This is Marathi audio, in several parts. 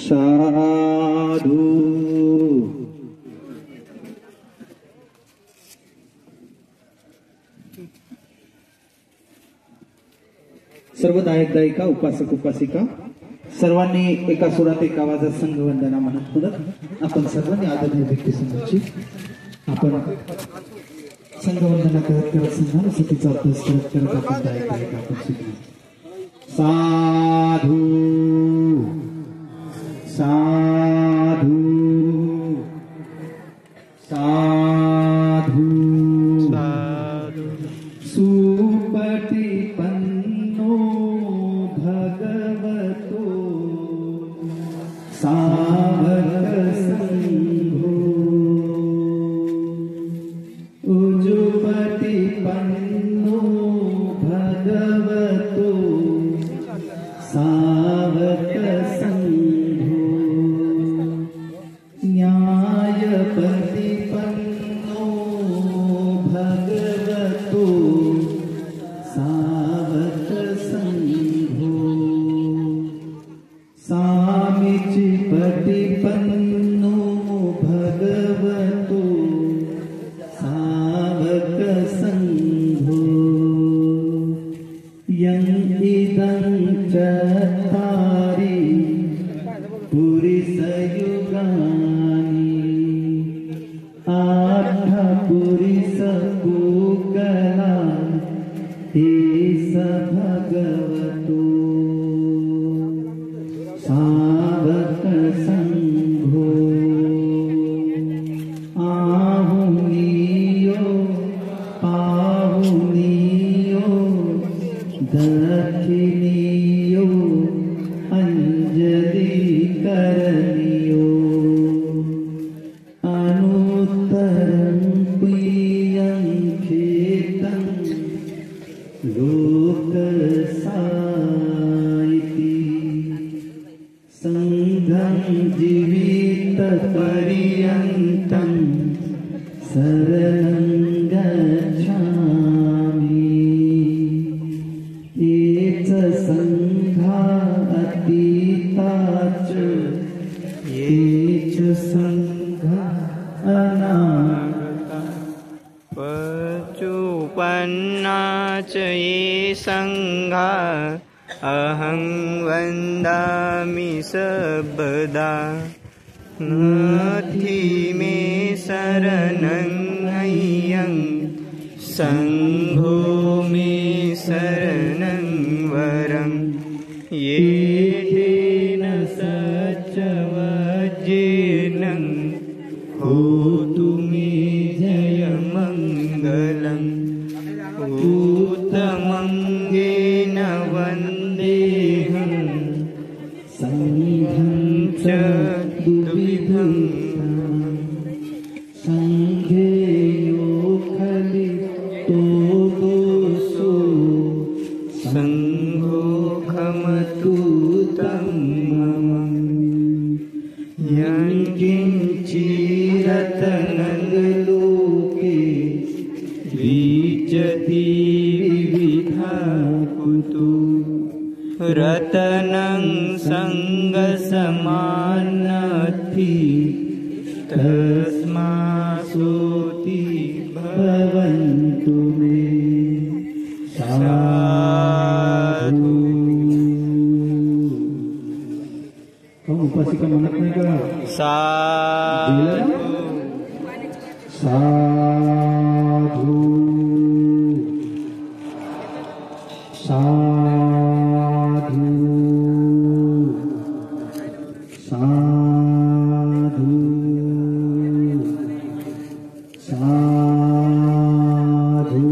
साधु। सर्व दायक दायिका, उपासक उपासिका सर्वांनी एका सुरात एका आवाजात संघवंदना म्हणत म्हणत आपण सर्वांनी आदरणीय व्यक्ती समोरची आपण संघवंदना करत करत संघाला सतीचा अभ्यास करत करत आपण दायक दायिका आपण शिकलो। साधू साधू साधू साधु सुपटिपन्नो भगवतो सावक संघो उजुपटिपन्नो भगवतो सावक संघो न्यायपतिपन्नो भगवतो सावक संघो सामीचिपटिपन्नो भगवतो सावक संघो यं इदं चत्तारि पुरिसयुगानि आठ पुरिसपूगला एष भगवतो सावक संघो आहुनियो पाहुनियो दक्षिणियो अंजलि करनियो अनुत्तरं प्रियं खेतं लोकसायिति संघं जीवितपर्यन्तं शरणं गच्छामि ये च संघा अतीता च ये च संघा अनागता पचुपन्ना च ये संघा अहं वन्दामि सर्वदा नथि मे शरणं अय्यं संघो मे शरणं वरं येन सच्चवज्जेनं होतु मे जयमङ्गलम् उत्तमङ्गेन वन्देऽहं संघं च द्विविधं संघे यो खलितो दोषो संघो खमतु तं मम यं किञ्चिरतनलोके विचति विविधा कुतु रतनं संगसमानति तस्मासोति भवन्तु मे साधु। उपासिका म्हणत नाही का साधु साधु साधु साधु साधु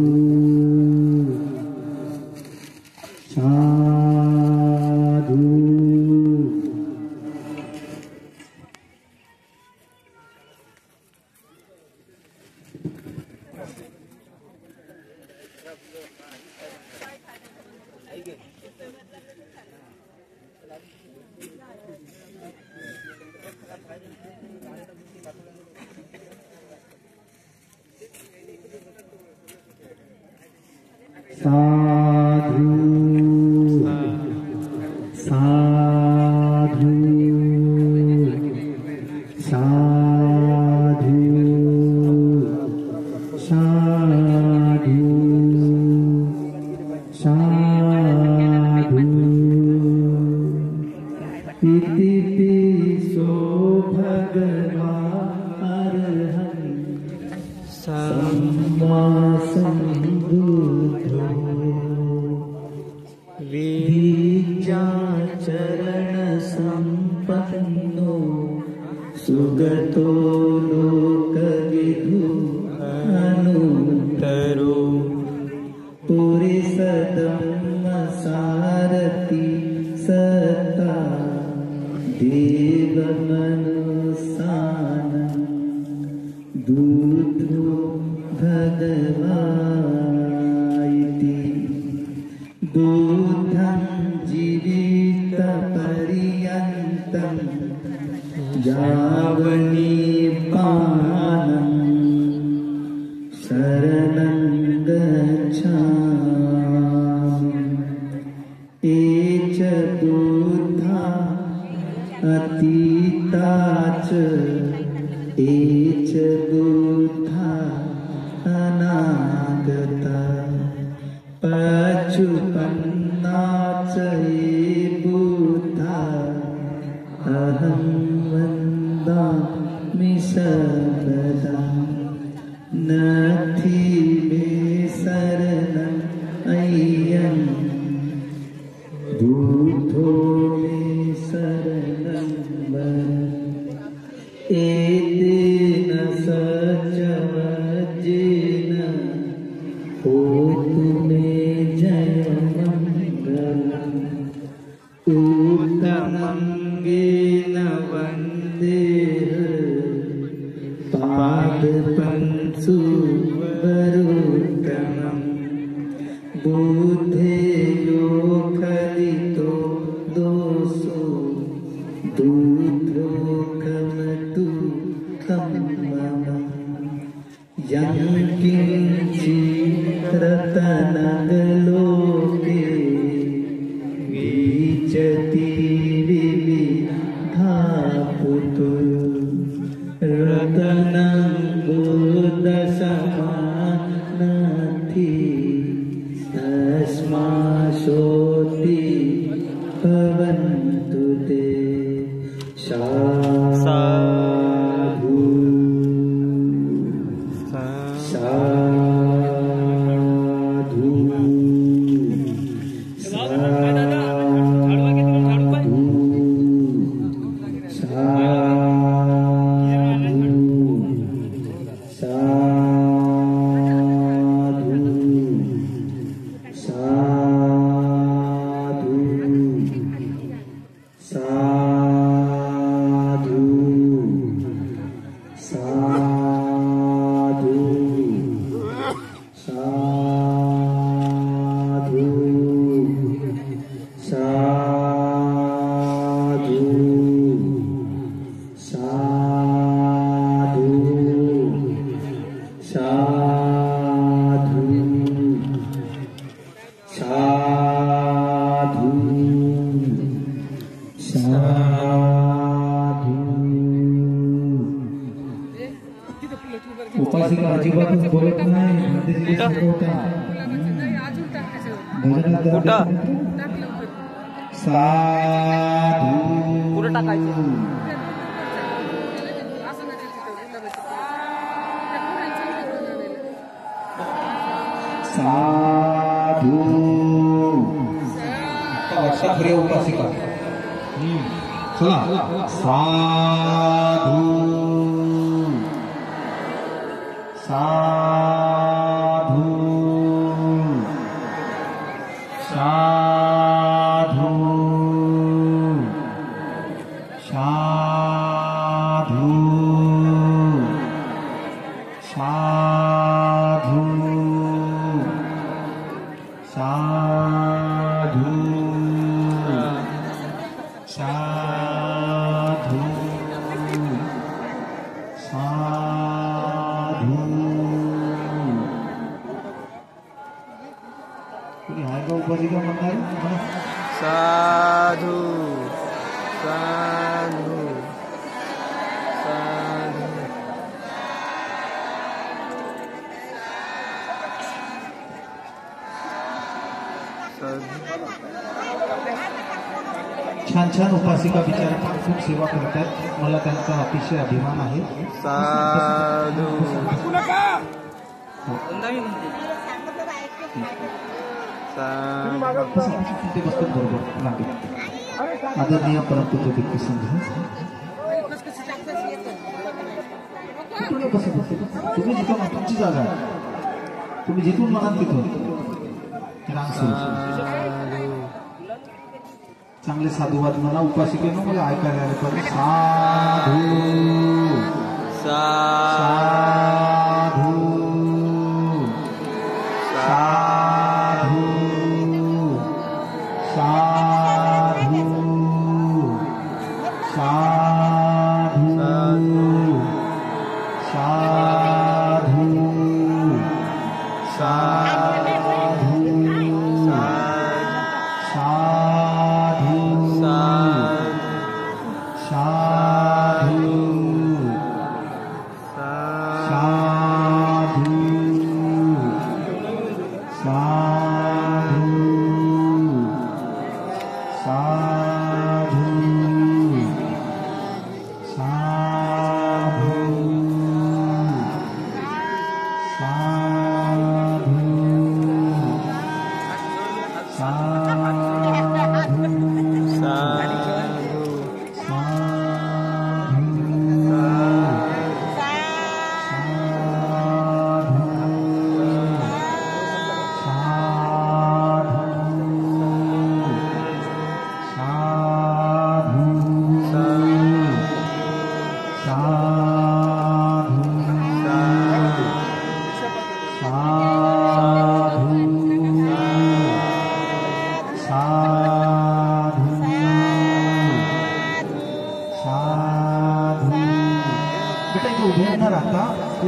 साधु। इति पिसो भगवानर्हं सम्मा सम्बुद्धो विद्याचरण संपन्नो सुगतो लोकविदु अनुत्तरो पुरिसदम्म सारथि सत्ता देवमनुसानं दूतो भगवाइति दूतं जीवितपर्यन्तं यावन्निब्बानं शरणं गच्छामि एच बुद्धा अतीता च एच बुद्धा अनागता पचुपन्ना च ये बुद्धा अहं वन्दामि सर्वदा नथि मे शरणं अय्यं बुद्धो मे शरणं वर एतेन सच्चवज्जेन होतु मे जयमङ्गलम् उत्तमङ्गेन वन्देह पादपंसु वरुत्तमम् बुद्धेयो खलितो दोषो दूतो कमतु कम्मम यं किञ्चित् रत्नगलोके विचति विविधा पुतु रतनं बुद्धसमानति तस्माशोति भवन्तु ते साधु साधु उपासिका अजिबातच बोलत नाही मंदिर होता साधू पुरं टाकायचं साधू खरे उपासिका चला साधू साधू साधू साधू साधू साधू साधू साधू उपासिका म्हणणार साधु साधु साधु छान छान उपासिका बिचारा पण खूप सेवा करतात. मला त्यांचा अतिशय अभिमान आहे. साधू ते बसतात बरोबर रांगेत. आदरणीय परमपूज्य व्यक्ती संघ तुम्ही जिथं तुमची जागा आहे, तुम्ही जिथून म्हणाल तिथून रांग सुरू. चांगले साधुवाद म्हणा. उपासिकेनं मला ऐकायला आलं पाहिजे. साधू साधू साधू साधू साधू साधू साधू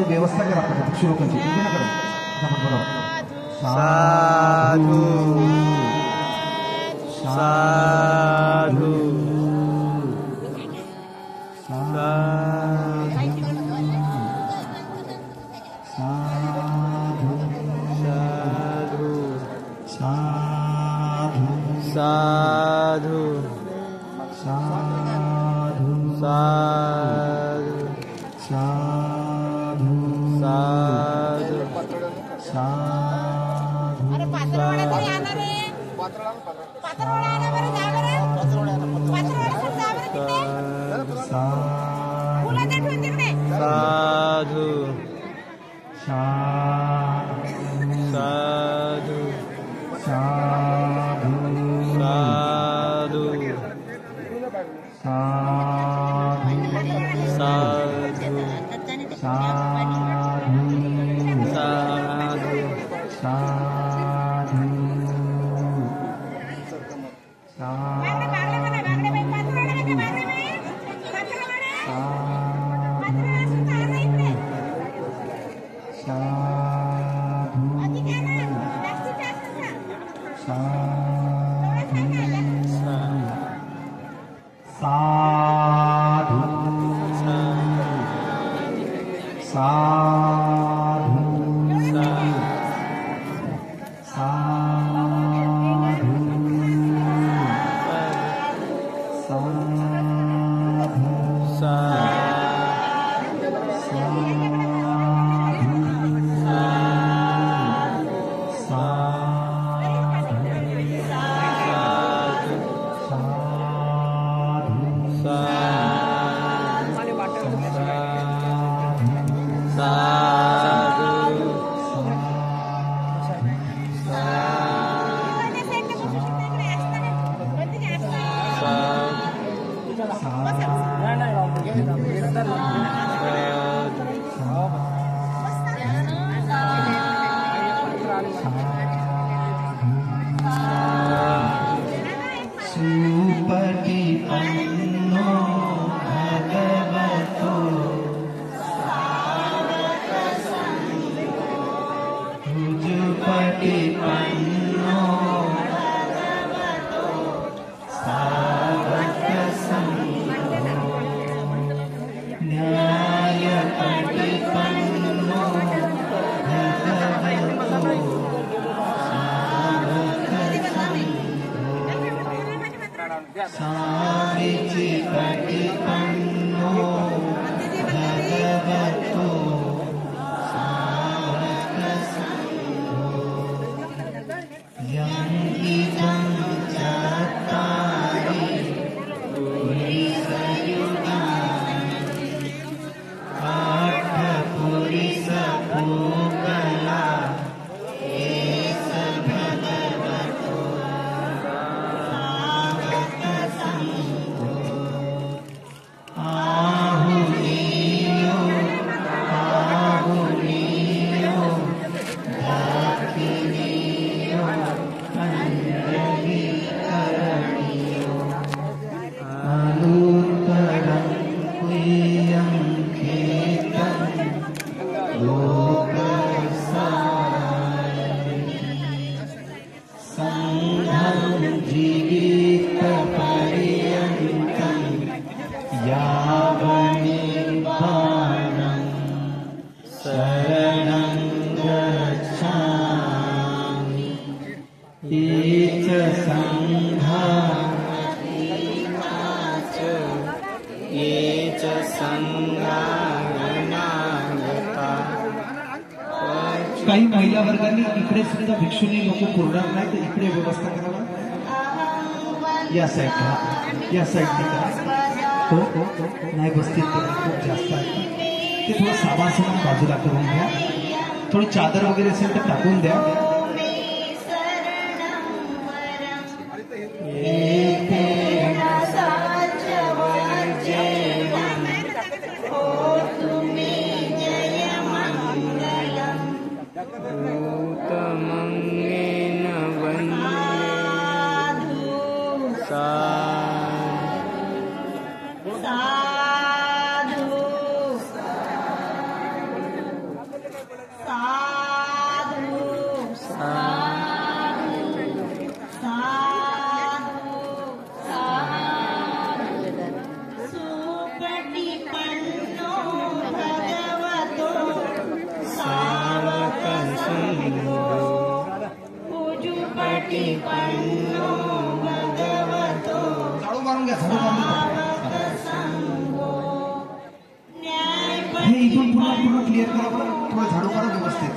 व्यवस्था करा पक्षी लोकांची साधू साधू साधू यावनिर्वाणं शरणं गच्छामि ईच संघानागता. काही महिला वर्गांनी इकडे सुद्धा भिक्षुनी लोक पुरणार नाही तर इकडे व्यवस्था करावा. या साईडला या साईडने करा. हो नाही बसतील खूप जास्त आहे ते थोडं सामान बाजूला करून घ्या. थोडी चादर वगैरे असेल तर टाकून द्या. हे इथून पूर्ण क्लिअर करा बरं. थोडं झाडू करा व्यवस्थित.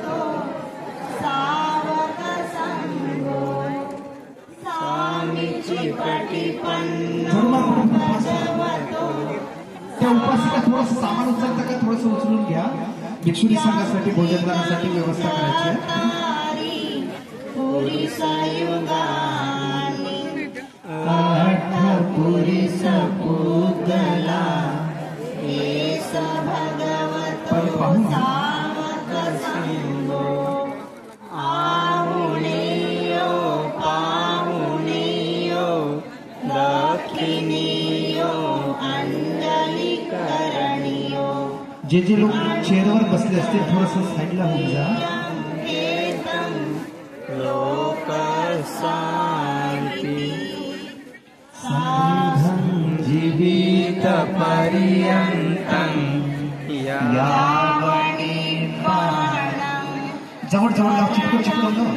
त्या उपासिका थोडंसं सामान उचलता का थोडंसं उचलून घ्या. भिक्षुणी संघासाठी भोजनदानासाठी व्यवस्था करायची आहे. जे लोक चेअरवर बसले असतील थोडंसं साईडला होऊन जा. लोक शांती जीवित पर्यंतं यावनिर्वाणं. जवळ चिटकवलं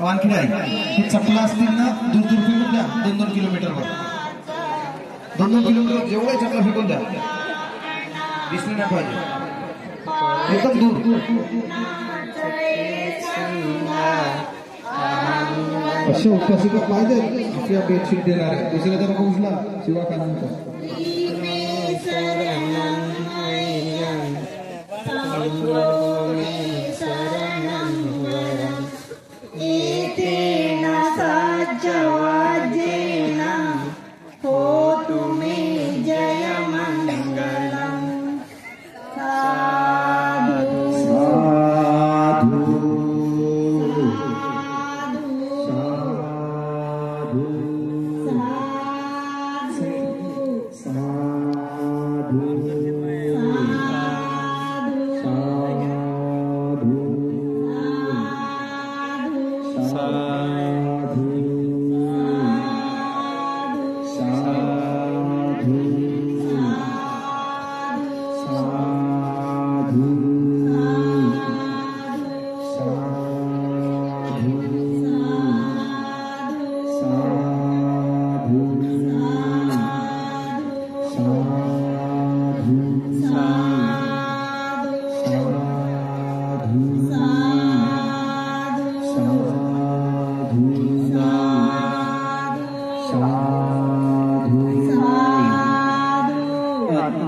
आणखी नाही. हे चपला असतील ना दूर फेकून द्या. 2-2 किलोमीटरवर 2-2 किलोमीटर जेवढे चपला फेकून द्या. दिसले नाही पाहिजे एकदम दूर. असे उपासिका पाहिजे आपल्या बेडशीट देणार आहे. दुसऱ्या तर नको उचला शिवा कानांचा. हो तुम्ही जय मंगलम. साधु साधु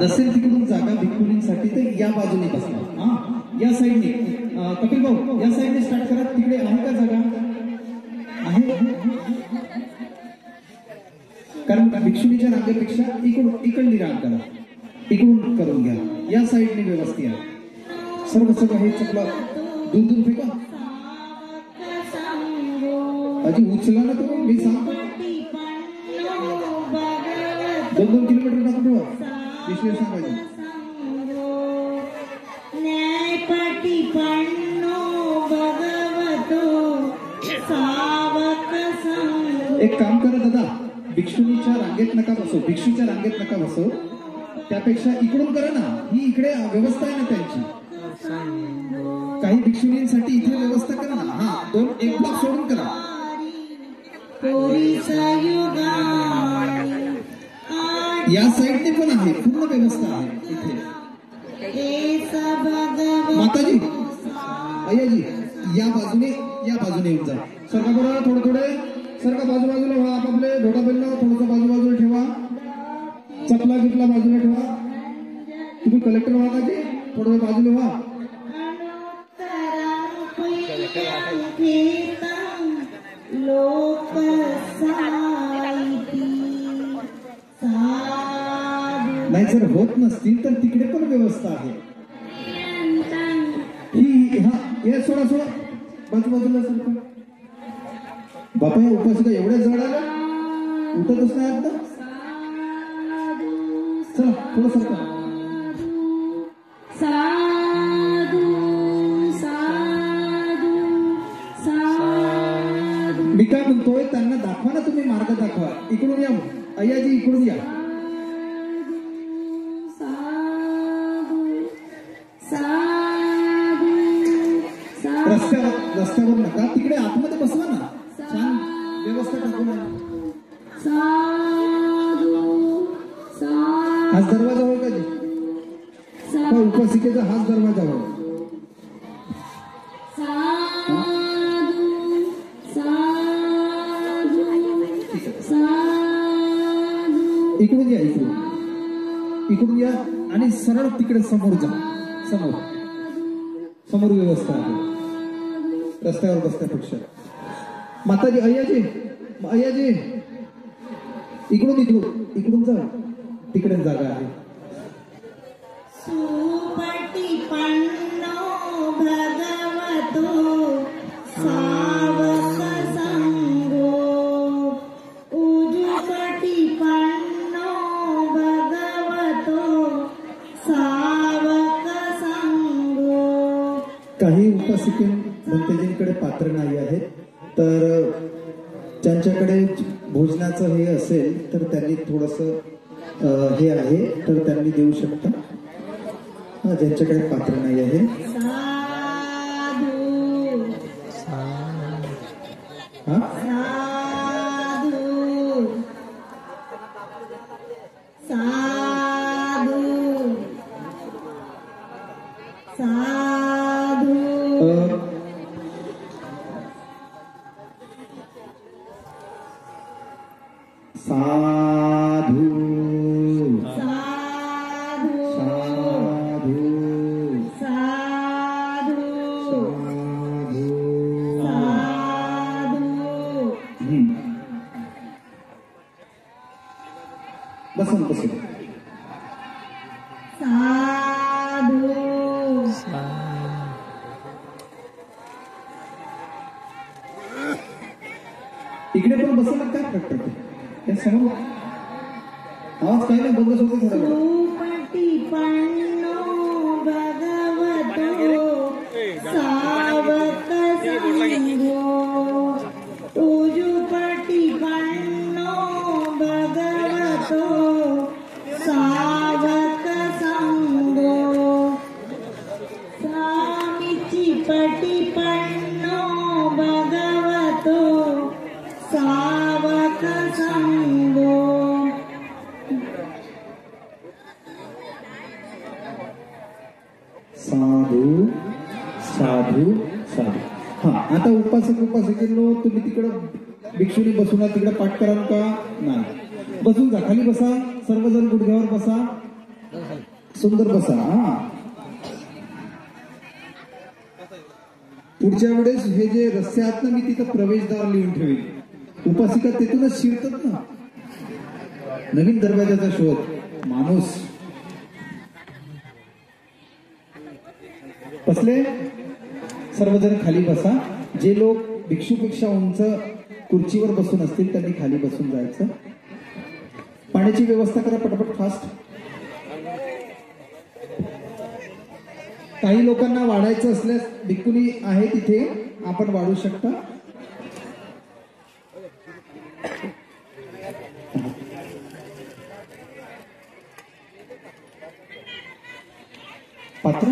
नसेल तिकडून जागा भिक्खुनींसाठी तर या बाजूने बसला. या साईडने कपिल भाऊ या साईडने स्टार्ट करा. तिकडे आहे का जागा? आहे. कारण भिक्षुणीच्या रांगेपेक्षा इकडली रांग करा. इकडून करून घ्या. या साईडने व्यवस्थित आहे. सर्व हे चपला दूर फेका. अजी उचला ना तो. मी सांगतो 2-2 किलोमीटर टाकतो. विषय सांगायचं. एक काम करा दादा, भिक्षुणीच्या रांगेत नका बसो, भिक्षूच्या रांगेत नका बसो, त्यापेक्षा इकडून करा ना, ही इकडे व्यवस्था आहे ना त्यांची. काही भिक्षुणींसाठी इथे व्यवस्था करा ना. हा, एक ब्लॉक सोडून करा. या साईडने पण आहे, पूर्ण व्यवस्था आहे इथे. माताजी, अय्याजी, या बाजूने येऊन जा. सरका बरं, थोडे सरका बाजूला व्हा. आपापले ढोका बेलला थोडंसं बाजूला ठेवा. चपला गिपला बाजूला ठेवा. तुम्ही कलेक्टर व्हा का ते? थोडं बाजूला व्हा. नाही जर होत नसतील तर तिकडे पण व्यवस्था आहे. हे सोडा बाजूला सरका. बापा या उपासिका एवढ्या जड आल्या, उठतच नाही आता. चला थोडं सरका. मी काय म्हणतोय, त्यांना दाखवा ना, तुम्ही मार्ग दाखवा. इकडून या अय्याजी, इकडून या. रस्त्यावर नका, तिकडे आतमध्ये बसवा ना. छान व्यवस्था टाकू ना. हाच दरवाजा होय का जी? उपासिकेचा हाच दरवाजा होय. इकडून या, इकडून या आणि सरळ तिकडे समोर जा. समोर व्यवस्था आहे रस्त्यावर बसण्यापेक्षा. माताजी, अय्याजी इकडून जा, तिकडे जागा आहे. काही उपासिके भक्तजींकडे पात्र नाही आहेत, तर ज्यांच्याकडे भोजनाचं हे असेल तर त्यांनी थोडंसं हे आहे तर त्यांनी देऊ शकता. ज्यांच्याकडे पात्र नाही आहे. साधू बसून इकडे पण बसवलं काय फक्त समोर आवाज काही नाही बघत होते थोडा साधू साधू साधू. हा, आता उपासकेनो तुम्ही तिकडं भिक्षुनी बसून तिकडे पाठ कराल का? नाही, बसून जा, खाली बसा, सर्वजण गुडघ्यावर बसा, सुंदर बसा. हा, पुढच्या वेळेस हे जे रस्ते आहेत ना, मी तिथं प्रवेशद्वार लिहून ठेवेल. उपासिका तिथूनच शिरतात ना. नवीन दरवाजाचा शोध. माणूस बसले, सर्वजण खाली बसा. जे लोक भिक्षूपेक्षा उंच खुर्चीवर बसून असतील त्यांनी खाली बसून जायचं. पाण्याची व्यवस्था करा पटपट, फास्ट. काही लोकांना वाढायचं असल्यास भिक्खुनी आहे तिथे, आपण वाढू शकता. पात्र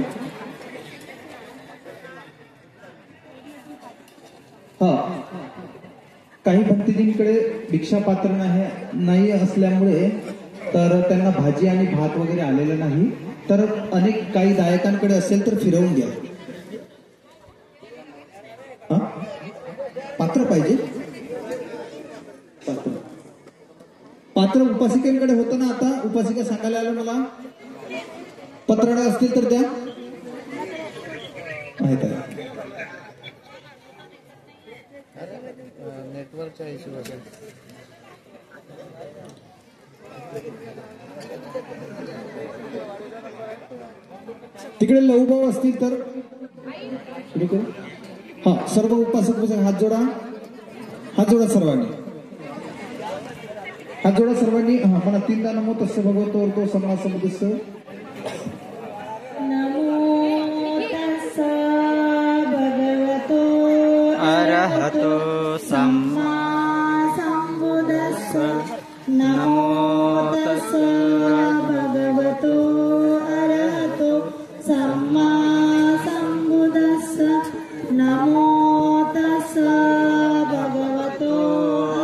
हा काही भक्तजींकडे भिक्षा पात्र नाही असल्यामुळे तर त्यांना भाजी आणि भात वगैरे आलेलं नाही, तर अनेक काही गायकांकडे असेल तर फिरवून घ्या. हा पात्र पाहिजे. पात्र पात्र उपासिकेंकडे होतं ना. आता उपासिका सांगायला आलं मला. पत्राडा असतील तर द्या. माहित आहे नेटवर्कचा इश्यू असेल. तिकडे लहूभाऊ असतील तर हा सर्व उपासक हात जोडा. हात जोडा सर्वांनी. हात जोडा सर्वांनी. हा म्हणा तीनदा नमो तस्य भगवतो तो सम्मा समुद्रस्स. अरहतो सम्मा संबुद्धस्स. नमो तस्स भगवतो अरहतो सम्मा संबुद्धस्स. नमो तस्स भगवतो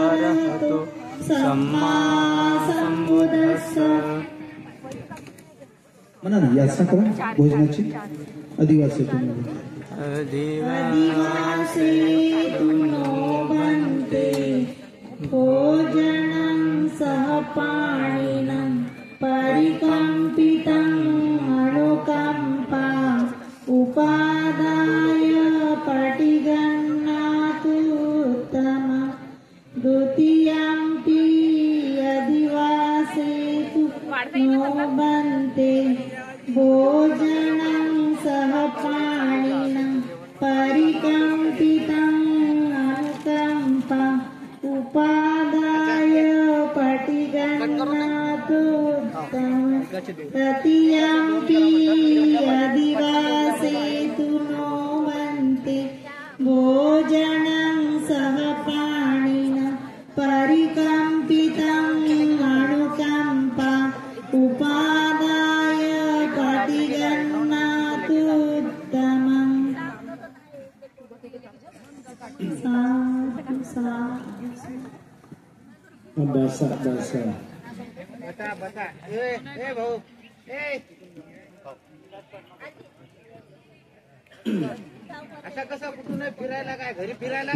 अरहतो सम्मा संबुद्धस्स. म्हणा ना याचना करा भोजनाची. आदिवासीतून आदिवासी तुनो भन्ते भोजनं सह पाणिनं परिकम्पितं अनुकम्पा उपादाय पटिगन्नातु उत्तमं. द्वितीयम्पि आदिवासी तुनो भन्ते भोजनं सह पाणिनं परिकम्पितं अनुकम्पा उपादाय पटिगन्नातु उत्तमं. तृतीयम्पि आदिवासी तुनो भन्ते भोजनं सह पाणिनं परिकम्पितं अनुकम्पा उपादाय पटिगन्नातु उत्तमं. बसा बसा. असा कसा कुठून फिरायला काय घरी फिरायला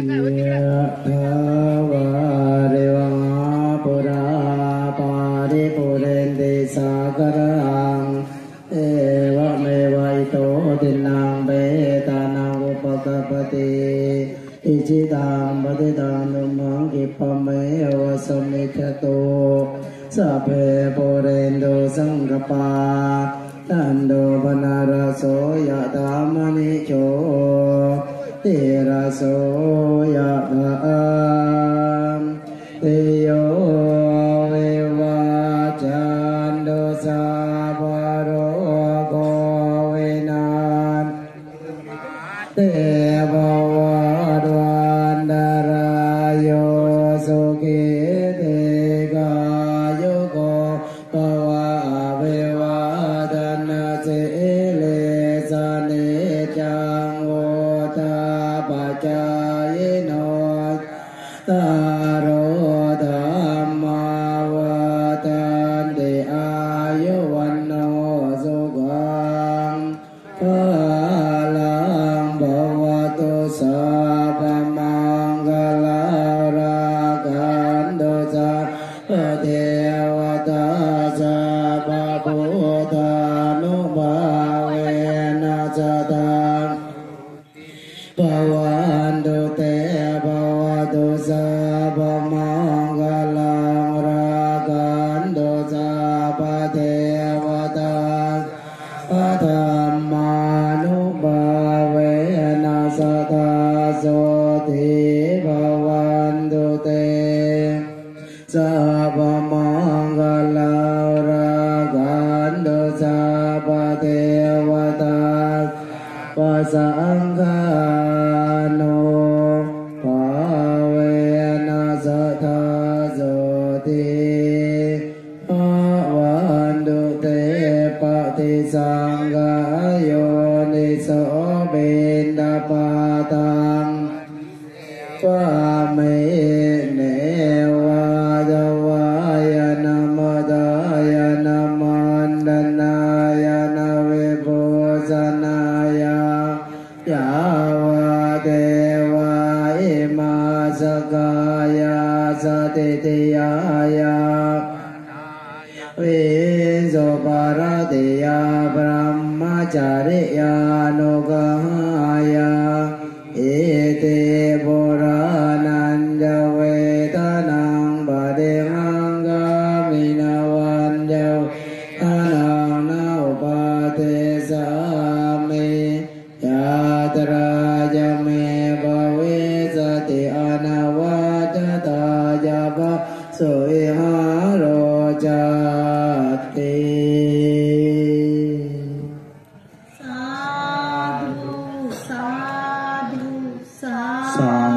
पुरा पारे पुरेंदे सागरां एवमेवैतो दिनां वेदानां उपगपते इचिदां वदिदां मंगिपमेव समिच्छतो. सभे पुरेन्दो संगपा तन्दो वनरसो यदामनिचो तेरसो यदां तेयो विवाचन्दो सावरो गोविनान् देववद्वन्दरायो सुखे देगायुगो पवाविवादन सेले सने चाङ्गोतापचायिनो तारो धम्मावतन्ते आयुवन्नो सुखं फलं भवतु सर्वमङ्गलरागन्धो सर्वदेवता सर्वभूतानुभावेन सदा भवन्तु ते भवतु सर्वमङ्गलं रागन्धो सर्वदेवता धम्मानुभावेन सदा सोऽधि भवन्तु ते सर्वमङ्गलं วิโสปารติยาบรมจาริยานุกหายาอิติปุรานันจเวทนังปฏิหังกามินาวันเจทนังนาอุปาเทสามิยาตราจะเมภเวสติอนาวาจตายาภสุอิหาโรจติ สาธุสาธุสา สา